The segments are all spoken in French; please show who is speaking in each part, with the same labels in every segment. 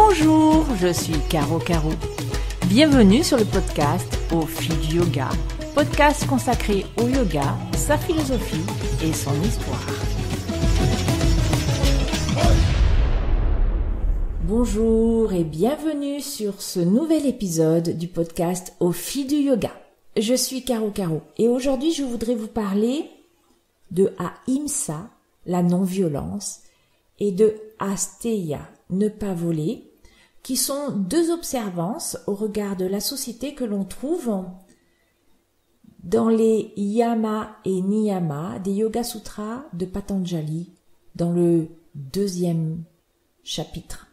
Speaker 1: Bonjour, je suis Caro Caro. Bienvenue sur le podcast Au fil du yoga, podcast consacré au yoga, sa philosophie et son histoire. Bonjour et bienvenue sur ce nouvel épisode du podcast Au fil du yoga. Je suis Caro Caro et aujourd'hui je voudrais vous parler de Ahimsa, la non-violence, et de Asteya, ne pas voler, qui sont deux observances au regard de la société que l'on trouve dans les Yama et Niyama des Yoga Sutras de Patanjali, dans le 2e chapitre.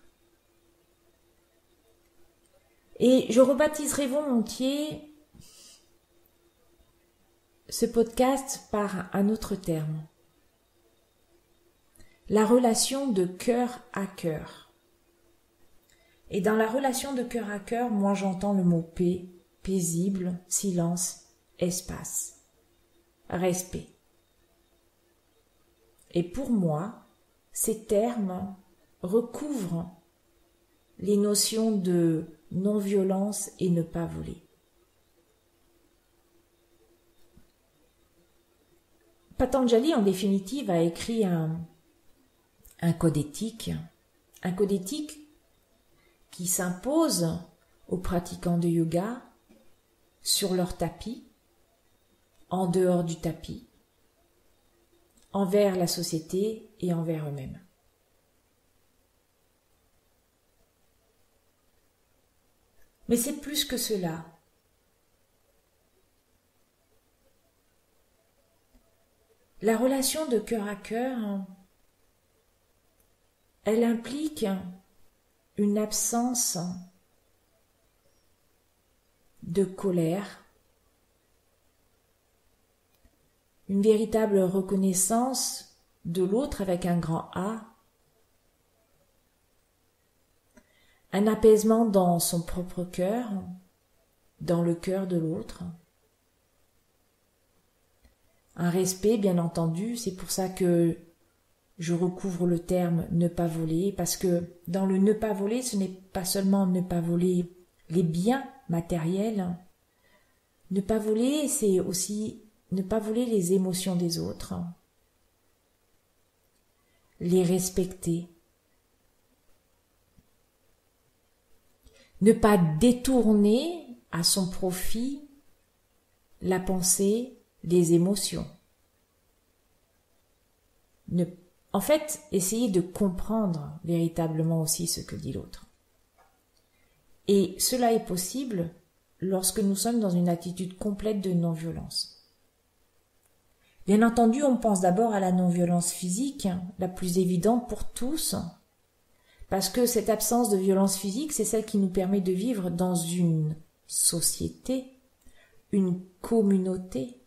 Speaker 1: Et je rebaptiserai volontiers ce podcast par un autre terme. La relation de cœur à cœur. Et dans la relation de cœur à cœur, moi j'entends le mot paix, paisible, silence, espace, respect. Et pour moi, ces termes recouvrent les notions de non-violence et ne pas voler. Patanjali, en définitive, a écrit un code éthique qui s'impose aux pratiquants de yoga sur leur tapis, en dehors du tapis, envers la société et envers eux-mêmes. Mais c'est plus que cela. La relation de cœur à cœur, elle implique une absence de colère, une véritable reconnaissance de l'autre avec un grand A, un apaisement dans son propre cœur, dans le cœur de l'autre, un respect bien entendu, c'est pour ça que je recouvre le terme ne pas voler, parce que dans le ne pas voler, ce n'est pas seulement ne pas voler les biens matériels. Ne pas voler, c'est aussi ne pas voler les émotions des autres, les respecter. Ne pas détourner à son profit la pensée, les émotions. En fait, essayer de comprendre véritablement aussi ce que dit l'autre. Et cela est possible lorsque nous sommes dans une attitude complète de non-violence. Bien entendu, on pense d'abord à la non-violence physique, la plus évidente pour tous, parce que cette absence de violence physique, c'est celle qui nous permet de vivre dans une société, une communauté,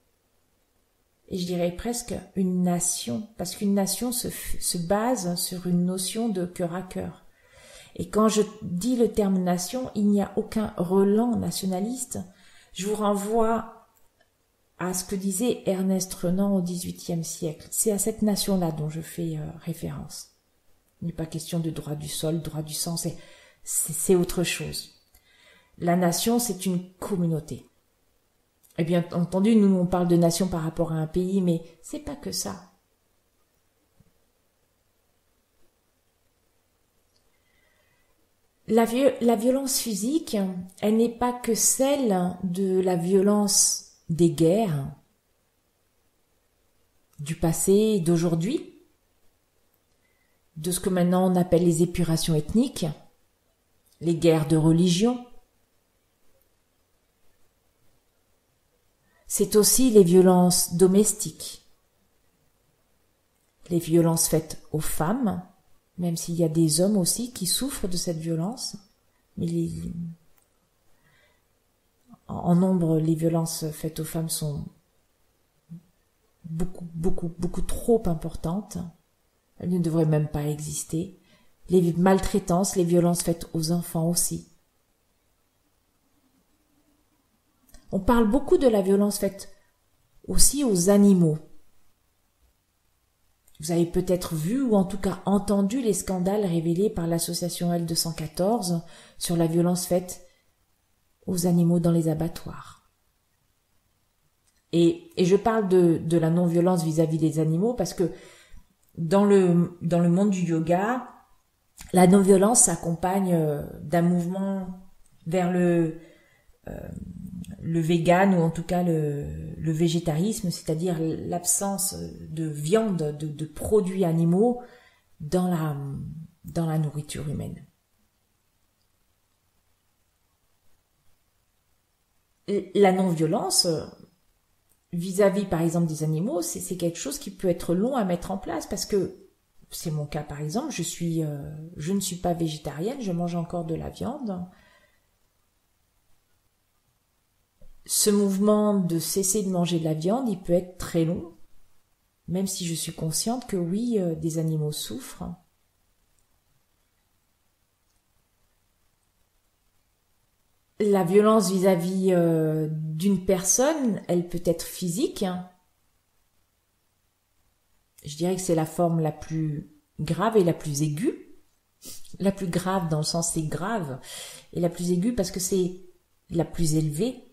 Speaker 1: et je dirais presque une nation, parce qu'une nation se base sur une notion de cœur à cœur. Et quand je dis le terme nation, il n'y a aucun relent nationaliste. Je vous renvoie à ce que disait Ernest Renan au XVIIIe siècle. C'est à cette nation-là dont je fais référence. Il n'est pas question de droit du sol, droit du sang, c'est autre chose. La nation, c'est une communauté. Et bien entendu, nous on parle de nation par rapport à un pays, mais c'est pas que ça. La violence physique, elle n'est pas que celle de la violence des guerres, du passé et d'aujourd'hui, de ce que maintenant on appelle les épurations ethniques, les guerres de religion. C'est aussi les violences domestiques, les violences faites aux femmes, même s'il y a des hommes aussi qui souffrent de cette violence, mais en nombre, les violences faites aux femmes sont beaucoup trop importantes. Elles ne devraient même pas exister. Les maltraitances, les violences faites aux enfants aussi. On parle beaucoup de la violence faite aussi aux animaux. Vous avez peut-être vu ou en tout cas entendu les scandales révélés par l'association L214 sur la violence faite aux animaux dans les abattoirs. Et je parle de la non-violence vis-à-vis des animaux parce que dans le monde du yoga, la non-violence s'accompagne d'un mouvement vers le vegan ou en tout cas le végétarisme, c'est-à-dire l'absence de viande, de produits animaux dans la nourriture humaine. La non-violence vis-à-vis par exemple des animaux, c'est quelque chose qui peut être long à mettre en place parce que c'est mon cas par exemple, je ne suis pas végétarienne, je mange encore de la viande. Ce mouvement de cesser de manger de la viande, il peut être très long, même si je suis consciente que oui, des animaux souffrent. La violence vis-à-vis d'une personne, elle peut être physique. Je dirais que c'est la forme la plus grave et la plus aiguë. La plus grave dans le sens c'est grave, et la plus aiguë parce que c'est la plus élevée.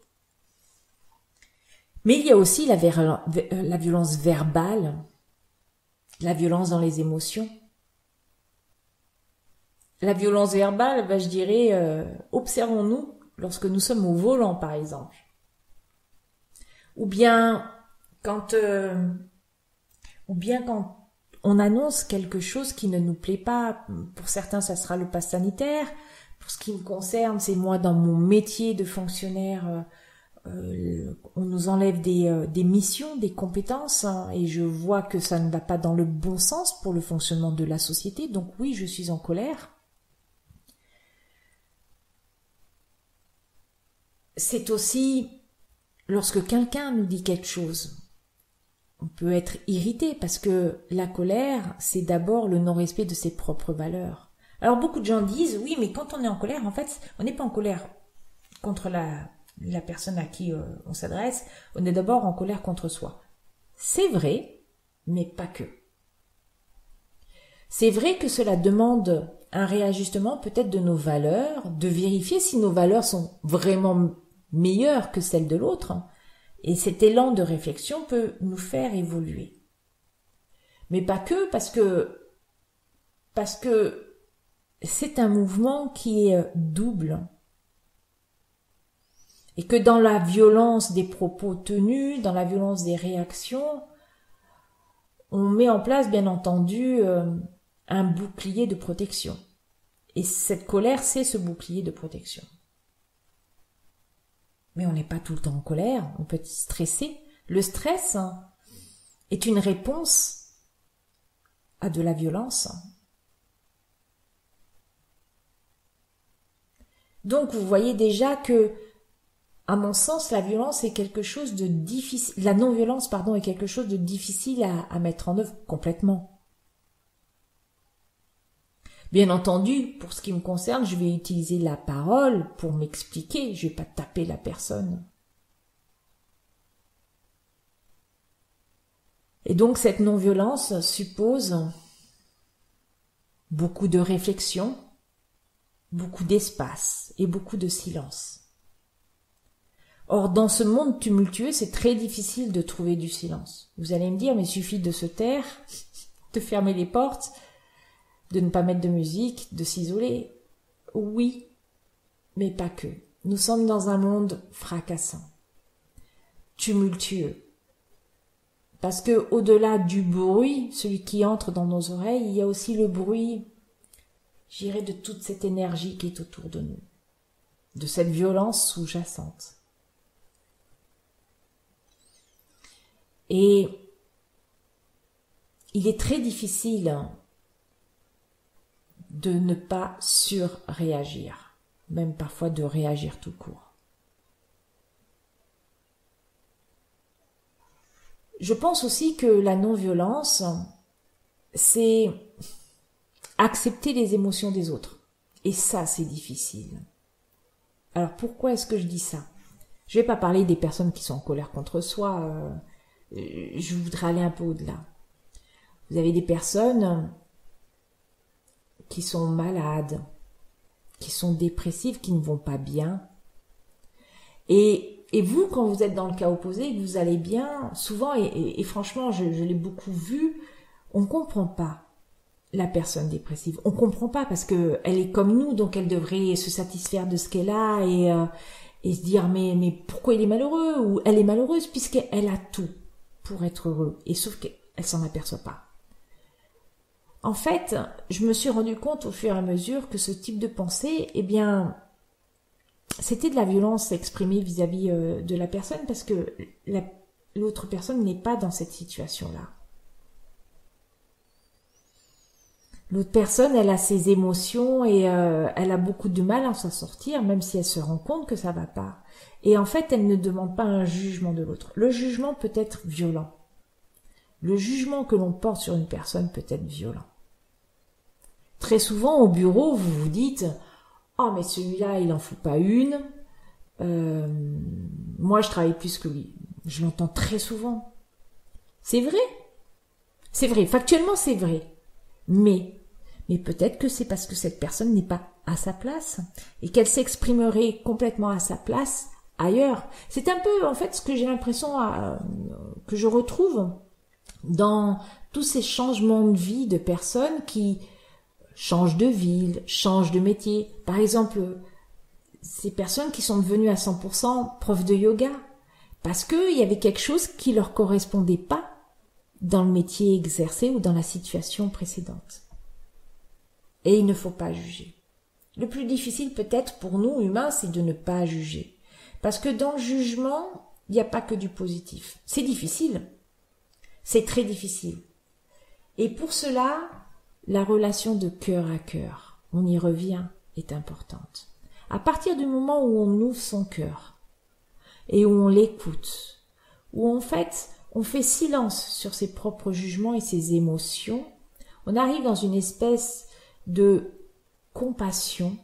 Speaker 1: Mais il y a aussi la violence verbale, la violence dans les émotions. La violence verbale, je dirais, observons-nous lorsque nous sommes au volant, par exemple. Ou bien quand on annonce quelque chose qui ne nous plaît pas. Pour certains, ça sera le pass sanitaire. Pour ce qui me concerne, c'est moi dans mon métier de fonctionnaire, on nous enlève des missions, des compétences, hein, et je vois que ça ne va pas dans le bon sens pour le fonctionnement de la société. Donc oui, je suis en colère. C'est aussi lorsque quelqu'un nous dit quelque chose. On peut être irrité parce que la colère, c'est d'abord le non-respect de ses propres valeurs. Alors beaucoup de gens disent, oui, mais quand on est en colère, en fait, on n'est pas en colère contre la personne à qui on s'adresse, on est d'abord en colère contre soi. C'est vrai, mais pas que. C'est vrai que cela demande un réajustement peut-être de nos valeurs, de vérifier si nos valeurs sont vraiment meilleures que celles de l'autre, et cet élan de réflexion peut nous faire évoluer. Mais pas que, parce que c'est un mouvement qui est double. Et que dans la violence des propos tenus, dans la violence des réactions, on met en place, bien entendu, un bouclier de protection. Et cette colère, c'est ce bouclier de protection. Mais on n'est pas tout le temps en colère, on peut être stressé. Le stress est une réponse à de la violence. Donc vous voyez déjà que, à mon sens, la violence est quelque chose de difficile, la non-violence, pardon, est quelque chose de difficile à mettre en œuvre complètement. Bien entendu, pour ce qui me concerne, je vais utiliser la parole pour m'expliquer, je vais pas taper la personne. Et donc cette non-violence suppose beaucoup de réflexion, beaucoup d'espace et beaucoup de silence. Or, dans ce monde tumultueux, c'est très difficile de trouver du silence. Vous allez me dire, mais il suffit de se taire, de fermer les portes, de ne pas mettre de musique, de s'isoler. Oui, mais pas que. Nous sommes dans un monde fracassant, tumultueux. Parce que au-delà du bruit, celui qui entre dans nos oreilles, il y a aussi le bruit, j'irais, de toute cette énergie qui est autour de nous, de cette violence sous-jacente. Et il est très difficile de ne pas surréagir, même parfois de réagir tout court. Je pense aussi que la non-violence, c'est accepter les émotions des autres. Et ça, c'est difficile. Alors pourquoi est-ce que je dis ça? Je vais pas parler des personnes qui sont en colère contre soi, je voudrais aller un peu au-delà. Vous avez des personnes qui sont malades, qui sont dépressives, qui ne vont pas bien. Et vous, quand vous êtes dans le cas opposé, que vous allez bien, souvent, et franchement, je l'ai beaucoup vu, on ne comprend pas la personne dépressive. On ne comprend pas parce que elle est comme nous, donc elle devrait se satisfaire de ce qu'elle a et se dire mais pourquoi il est malheureux ou elle est malheureuse puisqu'elle a tout pour être heureux. Et sauf qu'elle s'en aperçoit pas. En fait, je me suis rendu compte au fur et à mesure que ce type de pensée, eh bien, c'était de la violence exprimée vis-à-vis de la personne parce que l'autre personne n'est pas dans cette situation-là. L'autre personne, elle a ses émotions et elle a beaucoup de mal à s'en sortir, même si elle se rend compte que ça va pas. Et en fait, elle ne demande pas un jugement de l'autre. Le jugement peut être violent. Le jugement que l'on porte sur une personne peut être violent. Très souvent, au bureau, vous vous dites « Oh, mais celui-là, il en fout pas une. Moi, je travaille plus que lui. » Je l'entends très souvent. C'est vrai. C'est vrai. Factuellement, c'est vrai. Mais peut-être que c'est parce que cette personne n'est pas à sa place et qu'elle s'exprimerait complètement à sa place ailleurs. C'est un peu, en fait, ce que j'ai l'impression que je retrouve dans tous ces changements de vie de personnes qui changent de ville, changent de métier. Par exemple, ces personnes qui sont devenues à 100% profs de yoga parce qu'il y avait quelque chose qui leur correspondait pas dans le métier exercé ou dans la situation précédente. Et il ne faut pas juger. Le plus difficile peut-être pour nous humains, c'est de ne pas juger. Parce que dans le jugement, il n'y a pas que du positif. C'est difficile. C'est très difficile. Et pour cela, la relation de cœur à cœur, on y revient, est importante. À partir du moment où on ouvre son cœur et où on l'écoute, où en fait on fait silence sur ses propres jugements et ses émotions, on arrive dans une espèce de compassion.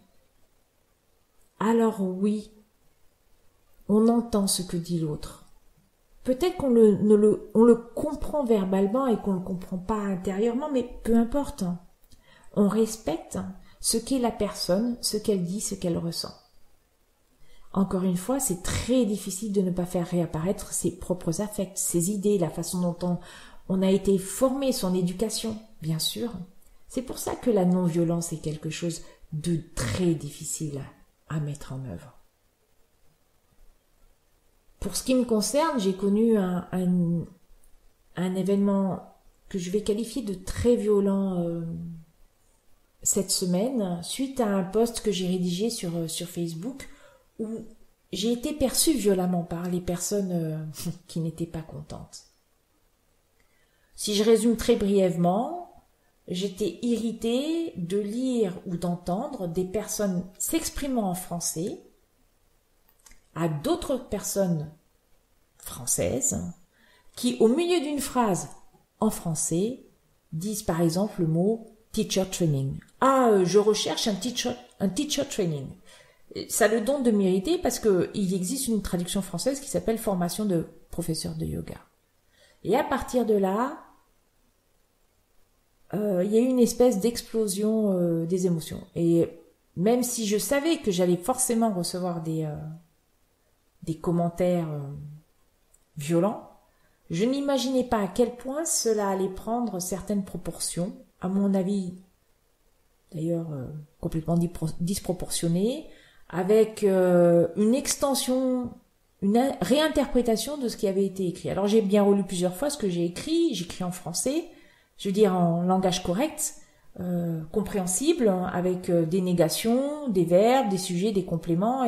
Speaker 1: Alors oui, on entend ce que dit l'autre. Peut-être qu'on le comprend verbalement et qu'on ne le comprend pas intérieurement, mais peu importe. On respecte ce qu'est la personne, ce qu'elle dit, ce qu'elle ressent. Encore une fois, c'est très difficile de ne pas faire réapparaître ses propres affects, ses idées, la façon dont on a été formé, son éducation, bien sûr. C'est pour ça que la non-violence est quelque chose de très difficile à mettre en œuvre. Pour ce qui me concerne, j'ai connu un événement que je vais qualifier de très violent cette semaine, suite à un post que j'ai rédigé sur Facebook, où j'ai été perçue violemment par les personnes qui n'étaient pas contentes. Si je résume très brièvement, j'étais irritée de lire ou d'entendre des personnes s'exprimant en français à d'autres personnes françaises qui, au milieu d'une phrase en français, disent par exemple le mot « teacher training ». « Ah, je recherche un teacher training ». Ça a le don de m'irriter parce qu'il existe une traduction française qui s'appelle « formation de professeur de yoga ». Et à partir de là, il y a eu une espèce d'explosion des émotions. Et même si je savais que j'allais forcément recevoir des commentaires violents, je n'imaginais pas à quel point cela allait prendre certaines proportions, à mon avis d'ailleurs complètement disproportionnées, avec une extension, une réinterprétation de ce qui avait été écrit. Alors j'ai bien relu plusieurs fois ce que j'écris en français, je veux dire en langage correct, compréhensible, avec des négations, des verbes, des sujets, des compléments,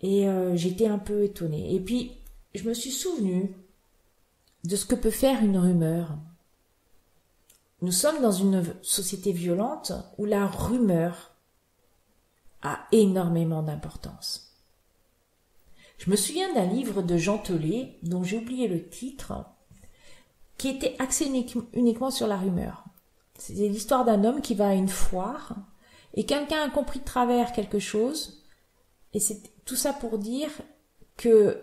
Speaker 1: et j'étais un peu étonnée. Et puis, je me suis souvenue de ce que peut faire une rumeur. Nous sommes dans une société violente où la rumeur a énormément d'importance. Je me souviens d'un livre de Jean Telet, dont j'ai oublié le titre, qui était axé uniquement sur la rumeur. C'est l'histoire d'un homme qui va à une foire et quelqu'un a compris de travers quelque chose, et c'est tout ça pour dire que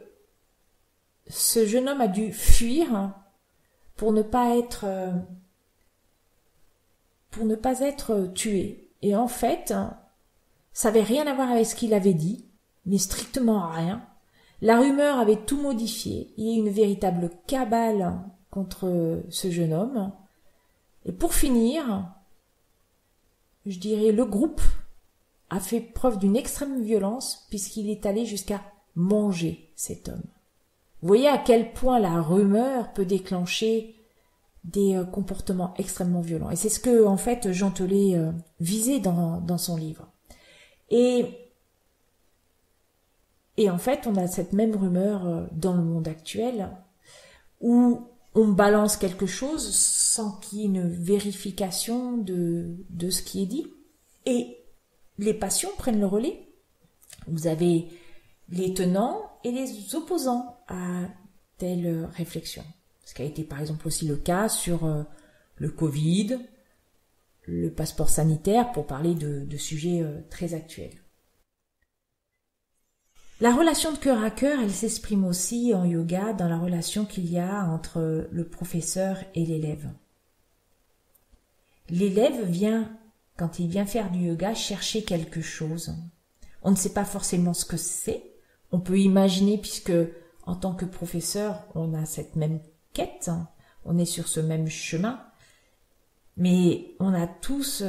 Speaker 1: ce jeune homme a dû fuir pour ne pas être pour ne pas être tué. Et en fait, ça avait rien à voir avec ce qu'il avait dit, mais strictement rien. La rumeur avait tout modifié. Il y a une véritable cabale contre ce jeune homme. Et pour finir, je dirais, le groupe a fait preuve d'une extrême violence puisqu'il est allé jusqu'à manger cet homme. Vous voyez à quel point la rumeur peut déclencher des comportements extrêmement violents. Et c'est ce que, en fait, Jean Telet visait dans son livre. Et en fait, on a cette même rumeur dans le monde actuel où on balance quelque chose sans qu'il y ait une vérification de ce qui est dit. Et les passions prennent le relais. Vous avez les tenants et les opposants à telle réflexion. Ce qui a été par exemple aussi le cas sur le Covid, le passeport sanitaire, pour parler de sujets très actuels. La relation de cœur à cœur, elle s'exprime aussi en yoga dans la relation qu'il y a entre le professeur et l'élève. L'élève vient, quand il vient faire du yoga, chercher quelque chose. On ne sait pas forcément ce que c'est. On peut imaginer, puisque en tant que professeur, on a cette même quête, on est sur ce même chemin, mais on a tous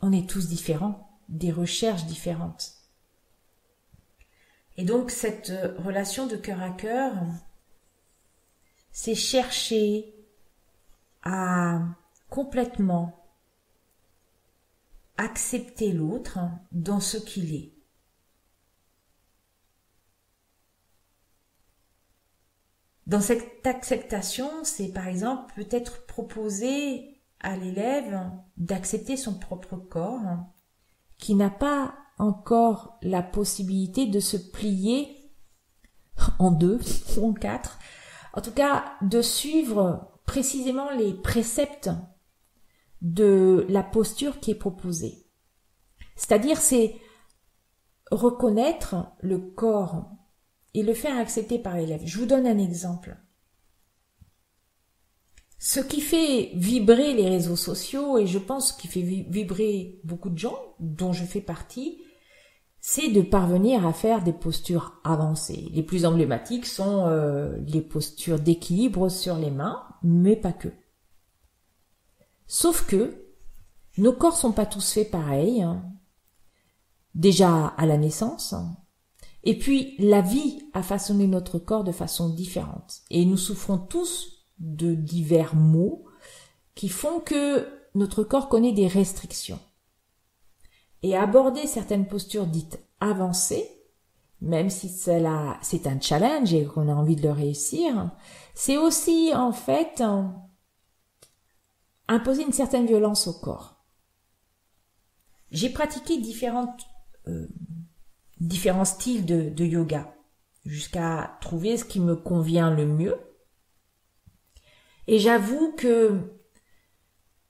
Speaker 1: on est tous différents, des recherches différentes. Et donc cette relation de cœur à cœur, c'est chercher à complètement accepter l'autre dans ce qu'il est. Dans cette acceptation, c'est par exemple peut-être proposer à l'élève d'accepter son propre corps, qui n'a pas encore la possibilité de se plier en 2 ou en 4, en tout cas de suivre précisément les préceptes de la posture qui est proposée. C'est-à-dire, c'est reconnaître le corps et le faire accepter par l'élève. Je vous donne un exemple. Ce qui fait vibrer les réseaux sociaux, et je pense qu'il fait vibrer beaucoup de gens, dont je fais partie, c'est de parvenir à faire des postures avancées. Les plus emblématiques sont les postures d'équilibre sur les mains, mais pas que. Sauf que nos corps sont pas tous faits pareil, déjà à la naissance, et puis la vie a façonné notre corps de façon différente. Et nous souffrons tous de divers maux qui font que notre corps connaît des restrictions. Et aborder certaines postures dites avancées, même si c'est un challenge et qu'on a envie de le réussir, c'est aussi en fait imposer une certaine violence au corps. J'ai pratiqué différents styles de yoga jusqu'à trouver ce qui me convient le mieux. Et j'avoue que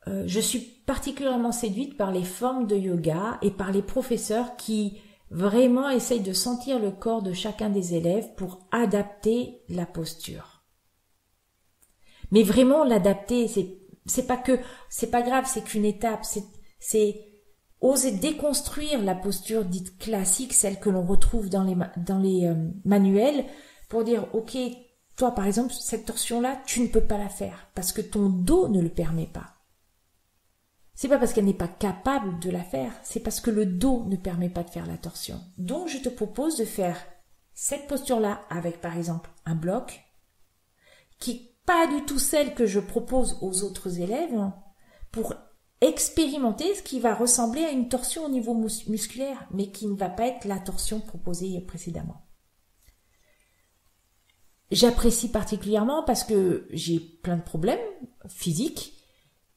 Speaker 1: je suis particulièrement séduite par les formes de yoga et par les professeurs qui vraiment essayent de sentir le corps de chacun des élèves pour adapter la posture. Mais vraiment l'adapter, c'est pas grave, c'est qu'une étape, c'est oser déconstruire la posture dite classique, celle que l'on retrouve dans les manuels, pour dire ok, toi par exemple cette torsion là tu ne peux pas la faire parce que ton dos ne le permet pas. C'est pas parce qu'elle n'est pas capable de la faire, c'est parce que le dos ne permet pas de faire la torsion. Donc je te propose de faire cette posture là avec par exemple un bloc qui n'est pas du tout celle que je propose aux autres élèves pour expérimenter ce qui va ressembler à une torsion au niveau musculaire, mais qui ne va pas être la torsion proposée précédemment. J'apprécie particulièrement parce que j'ai plein de problèmes physiques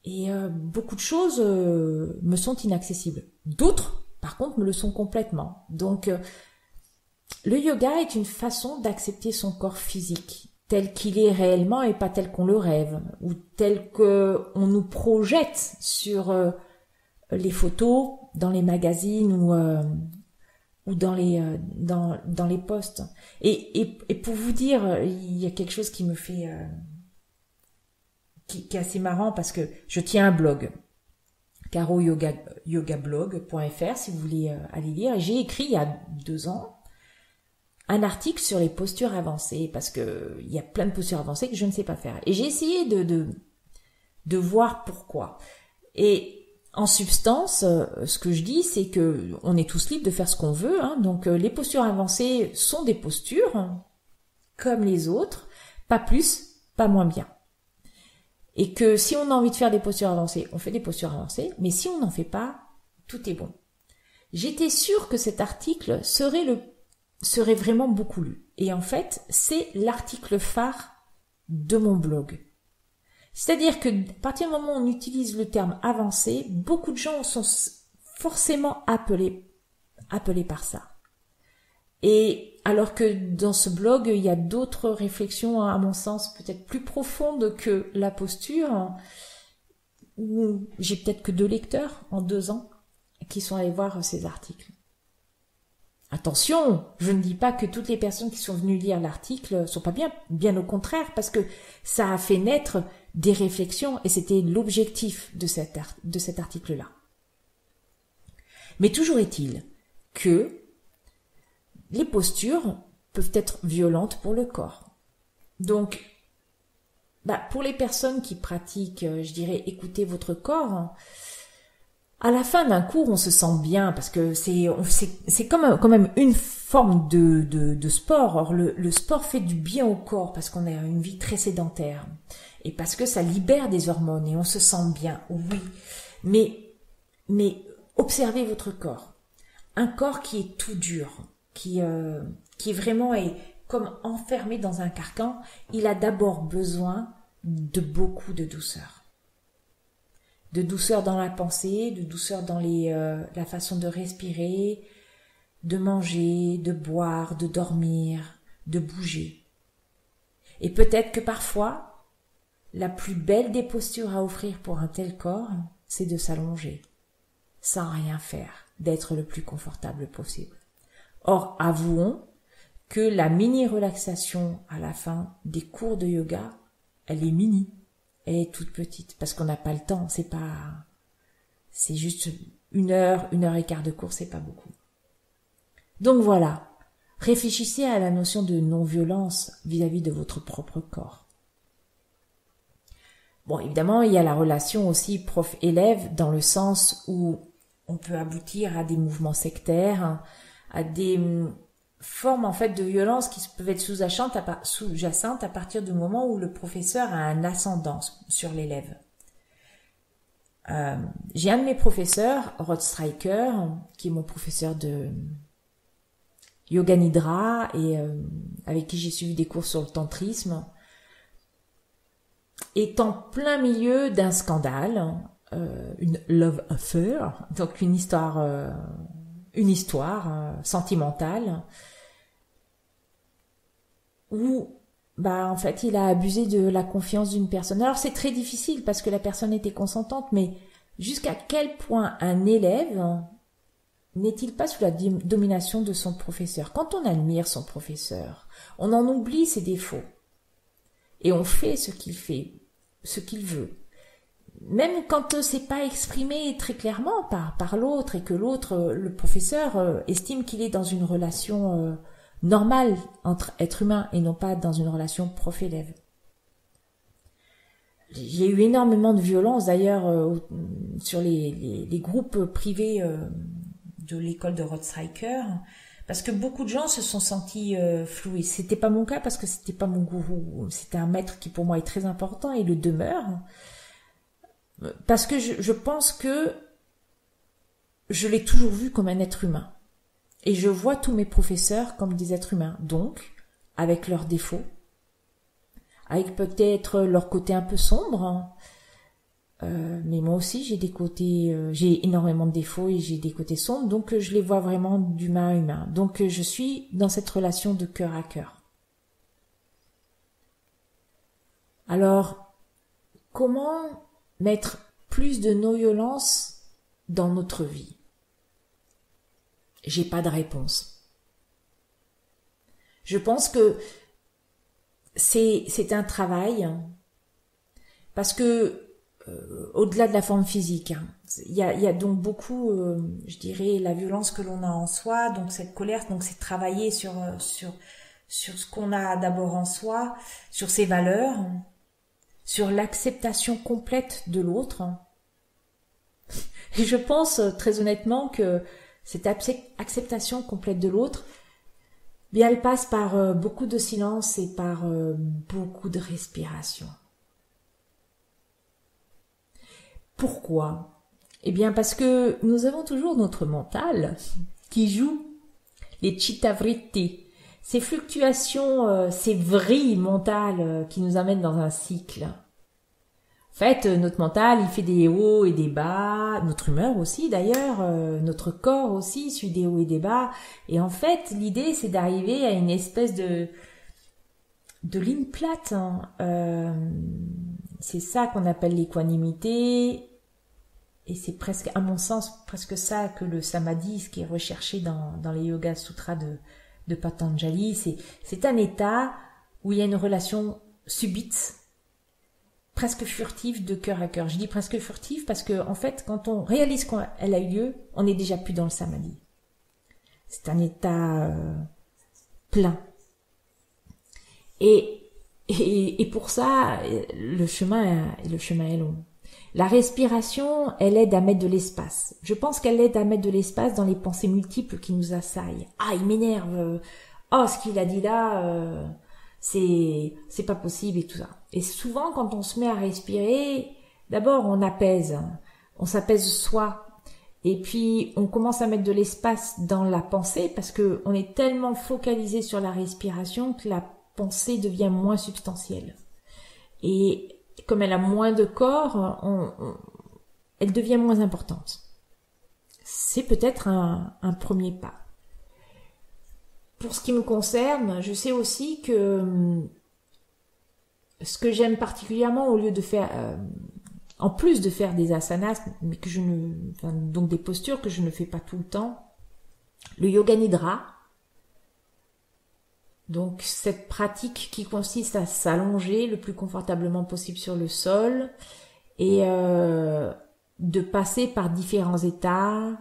Speaker 1: et beaucoup de choses me sont inaccessibles. D'autres, par contre, me le sont complètement. Donc, le yoga est une façon d'accepter son corps physique tel qu'il est réellement et pas tel qu'on le rêve, ou tel qu'on nous projette sur les photos, dans les magazines ou dans les posts. Et pour vous dire, il y a quelque chose qui me fait qui est assez marrant parce que je tiens un blog, caroyogablog.fr, si vous voulez aller lire. Et j'ai écrit il y a 2 ans un article sur les postures avancées parce que il y a plein de postures avancées que je ne sais pas faire. Et j'ai essayé de voir pourquoi. Et en substance, ce que je dis, c'est que on est tous libres de faire ce qu'on veut. Hein. Donc, les postures avancées sont des postures comme les autres, pas plus, pas moins bien. Et que si on a envie de faire des postures avancées, on fait des postures avancées, mais si on n'en fait pas, tout est bon. J'étais sûre que cet article serait vraiment beaucoup lu. Et en fait, c'est l'article phare de mon blog. C'est-à-dire que à partir du moment où on utilise le terme avancé, beaucoup de gens sont forcément appelés par ça. Et alors que dans ce blog, il y a d'autres réflexions, à mon sens, peut-être plus profondes que la posture, où j'ai peut-être que 2 lecteurs en 2 ans qui sont allés voir ces articles. Attention, je ne dis pas que toutes les personnes qui sont venues lire l'article sont pas bien, bien au contraire, parce que ça a fait naître des réflexions et c'était l'objectif de cet article-là. Mais toujours est-il que les postures peuvent être violentes pour le corps. Donc, pour les personnes qui pratiquent, je dirais, écoutez votre corps, à la fin d'un cours, on se sent bien parce que c'est quand même une forme de sport. Or, le sport fait du bien au corps parce qu'on a une vie très sédentaire et parce que ça libère des hormones et on se sent bien. Oui, mais observez votre corps. Un corps qui est tout dur, qui vraiment est comme enfermé dans un carcan, il a d'abord besoin de beaucoup de douceur. De douceur dans la pensée, de douceur dans la façon de respirer, de manger, de boire, de dormir, de bouger. Et peut-être que parfois, la plus belle des postures à offrir pour un tel corps, c'est de s'allonger, sans rien faire, d'être le plus confortable possible. Or, avouons que la mini-relaxation à la fin des cours de yoga, elle est mini. Elle est toute petite, parce qu'on n'a pas le temps, c'est juste 1 heure, 1h15 de cours, c'est pas beaucoup. Donc voilà, réfléchissez à la notion de non-violence vis-à-vis de votre propre corps. Bon, évidemment, il y a la relation aussi prof-élève, dans le sens où on peut aboutir à des mouvements sectaires, à des formes en fait de violence qui peuvent être sous-jacentes à partir du moment où le professeur a un ascendant sur l'élève. J'ai un de mes professeurs, Rod Stryker, qui est mon professeur de Yoga Nidra et avec qui j'ai suivi des cours sur le tantrisme, est en plein milieu d'un scandale, une love affair, donc une histoire sentimentale où en fait il a abusé de la confiance d'une personne. Alors c'est très difficile parce que la personne était consentante, mais jusqu'à quel point un élève n'est-il pas sous la domination de son professeur? Quand on admire son professeur, on en oublie ses défauts et on fait ce qu'il veut. Même quand c'est pas exprimé très clairement par l'autre et que l'autre, le professeur, estime qu'il est dans une relation normale entre êtres humains et non pas dans une relation prof-élève. J'ai eu énormément de violence d'ailleurs sur les groupes privés de l'école de Rod Stryker, parce que beaucoup de gens se sont sentis floués. C'était pas mon cas parce que c'était pas mon gourou, c'était un maître qui pour moi est très important et le demeure. Parce que je pense que je l'ai toujours vu comme un être humain. Et je vois tous mes professeurs comme des êtres humains. Donc, avec leurs défauts, avec peut-être leur côté un peu sombre, mais moi aussi j'ai des côtés, j'ai énormément de défauts et j'ai des côtés sombres, donc je les vois vraiment d'humain à humain. Donc je suis dans cette relation de cœur à cœur. Alors, comment mettre plus de non-violence dans notre vie? J'ai pas de réponse. Je pense que c'est un travail Parce que au-delà de la forme physique, hein, il y a donc beaucoup, je dirais, la violence que l'on a en soi, donc cette colère, donc c'est travailler sur ce qu'on a d'abord en soi, sur ses valeurs, sur l'acceptation complète de l'autre. Et je pense très honnêtement que cette acceptation complète de l'autre, bien, elle passe par beaucoup de silence et par beaucoup de respiration. Pourquoi? Eh bien parce que nous avons toujours notre mental qui joue les chittavritti, ces fluctuations, ces vrilles mentales qui nous amènent dans un cycle. En fait, notre mental, il fait des hauts et des bas, notre humeur aussi d'ailleurs, notre corps aussi suit des hauts et des bas. Et en fait, l'idée, c'est d'arriver à une espèce de ligne plate, hein. C'est ça qu'on appelle l'équanimité, et c'est presque, à mon sens, presque ça que le samadhi, ce qui est recherché dans les Yoga Sutras de Patanjali, c'est un état où il y a une relation subite, presque furtive de cœur à cœur. Je dis presque furtive parce que, en fait, quand on réalise qu'elle a eu lieu, on n'est déjà plus dans le samadhi. C'est un état plein. Et pour ça, le chemin est long. La respiration, elle aide à mettre de l'espace. Je pense qu'elle aide à mettre de l'espace dans les pensées multiples qui nous assaillent. Ah, il m'énerve. Oh, ce qu'il a dit là, c'est pas possible et tout ça. Et souvent, quand on se met à respirer, d'abord on apaise. On s'apaise soi. Et puis, on commence à mettre de l'espace dans la pensée parce que on est tellement focalisé sur la respiration que la pensée devient moins substantielle. Et comme elle a moins de corps, elle devient moins importante. C'est peut-être un premier pas. Pour ce qui me concerne, je sais aussi que ce que j'aime particulièrement, au lieu de faire, en plus de faire des asanas, mais que donc des postures que je ne fais pas tout le temps, le yoga nidra. Donc cette pratique qui consiste à s'allonger le plus confortablement possible sur le sol et de passer par différents états,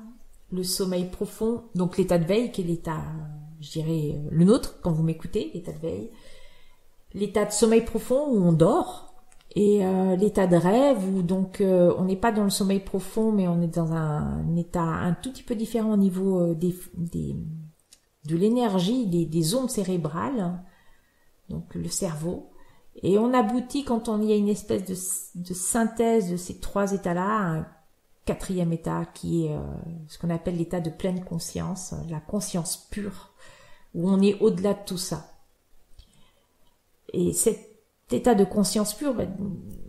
Speaker 1: le sommeil profond, donc l'état de veille qui est l'état, je dirais, le nôtre quand vous m'écoutez, l'état de veille, l'état de sommeil profond où on dort et l'état de rêve où donc on n'est pas dans le sommeil profond mais on est dans un état un tout petit peu différent au niveau de l'énergie, des ondes cérébrales, donc le cerveau. Et on aboutit, quand on y a une espèce de synthèse de ces trois états-là, à un quatrième état qui est ce qu'on appelle l'état de pleine conscience, la conscience pure, où on est au-delà de tout ça. Et cet état de conscience pure,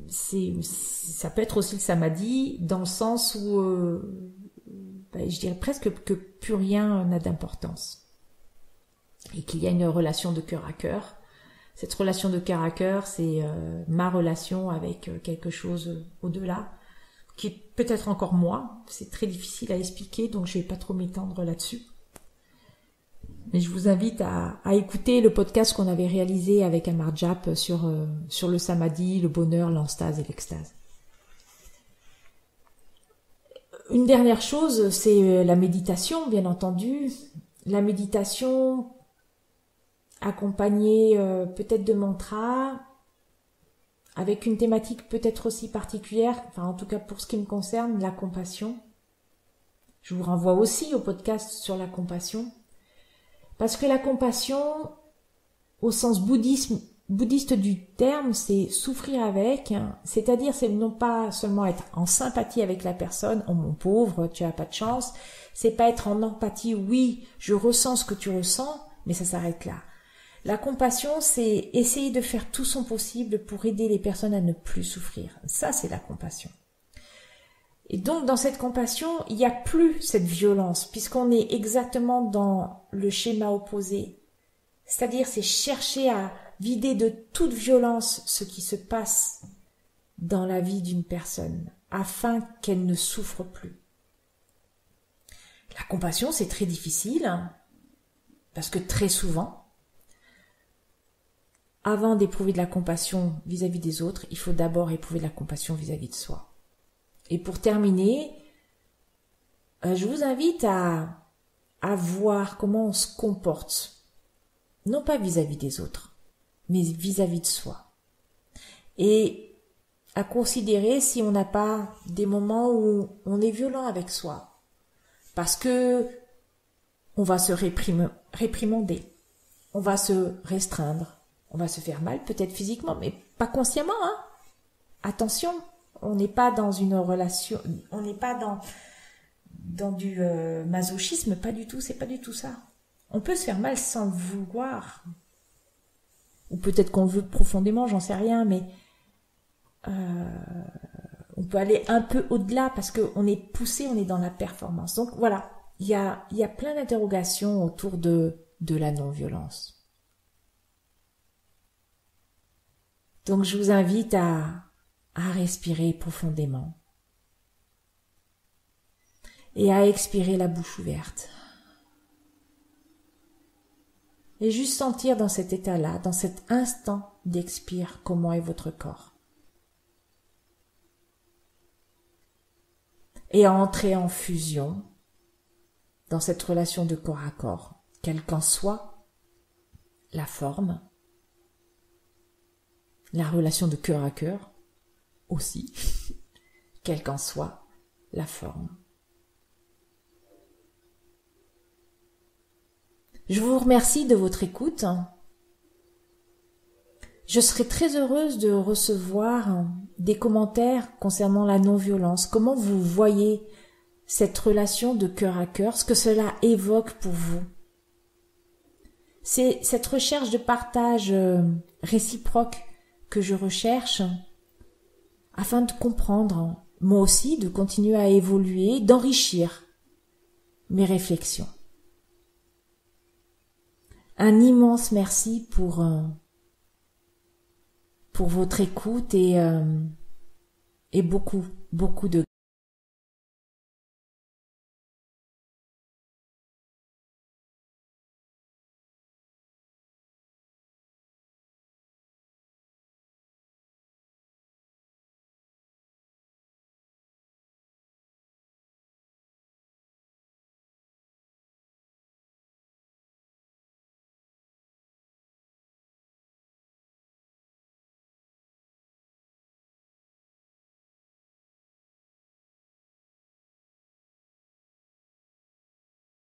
Speaker 1: ça peut être aussi le samadhi, dans le sens où je dirais presque que plus rien n'a d'importance. Et qu'il y a une relation de cœur à cœur. Cette relation de cœur à cœur, c'est ma relation avec quelque chose au-delà, qui est peut-être encore moi. C'est très difficile à expliquer, donc je vais pas trop m'étendre là-dessus. Mais je vous invite à écouter le podcast qu'on avait réalisé avec Amar Jap sur le samadhi, le bonheur, l'enstase et l'extase. Une dernière chose, c'est la méditation, bien entendu. La méditation accompagnée peut-être de mantras, avec une thématique peut-être aussi particulière, enfin en tout cas pour ce qui me concerne, la compassion. Je vous renvoie aussi au podcast sur la compassion, parce que la compassion, au sens bouddhiste du terme, c'est souffrir avec, hein, c'est-à-dire c'est non pas seulement être en sympathie avec la personne, oh mon pauvre, tu as pas de chance, c'est pas être en empathie, oui, je ressens ce que tu ressens, mais ça s'arrête là. La compassion, c'est essayer de faire tout son possible pour aider les personnes à ne plus souffrir. Ça, c'est la compassion. Et donc, dans cette compassion, il n'y a plus cette violence, puisqu'on est exactement dans le schéma opposé. C'est-à-dire, c'est chercher à vider de toute violence ce qui se passe dans la vie d'une personne, afin qu'elle ne souffre plus. La compassion, c'est très difficile, hein, parce que très souvent, avant d'éprouver de la compassion vis-à-vis des autres, il faut d'abord éprouver de la compassion vis-à-vis de soi. Et pour terminer, je vous invite à voir comment on se comporte, non pas vis-à-vis des autres, mais vis-à-vis de soi. Et à considérer si on n'a pas des moments où on est violent avec soi, parce que on va se réprimander, on va se restreindre, on va se faire mal, peut-être physiquement, mais pas consciemment, hein. Attention, on n'est pas dans une relation, on n'est pas dans du masochisme, pas du tout, c'est pas du tout ça. On peut se faire mal sans le vouloir. Ou peut-être qu'on le veut profondément, j'en sais rien, mais on peut aller un peu au-delà parce qu'on est poussé, on est dans la performance. Donc voilà, il y a plein d'interrogations autour de la non-violence. Donc je vous invite à respirer profondément et à expirer la bouche ouverte. Et juste sentir dans cet état-là, dans cet instant d'expire, comment est votre corps. Et entrer en fusion dans cette relation de corps à corps, quelle qu'en soit la forme, la relation de cœur à cœur aussi, quelle qu'en soit la forme. Je vous remercie de votre écoute. Je serai très heureuse de recevoir des commentaires concernant la non-violence. Comment vous voyez cette relation de cœur à cœur, ce que cela évoque pour vous. C'est cette recherche de partage réciproque que je recherche afin de comprendre, moi aussi, de continuer à évoluer, d'enrichir mes réflexions. Un immense merci pour votre écoute et beaucoup de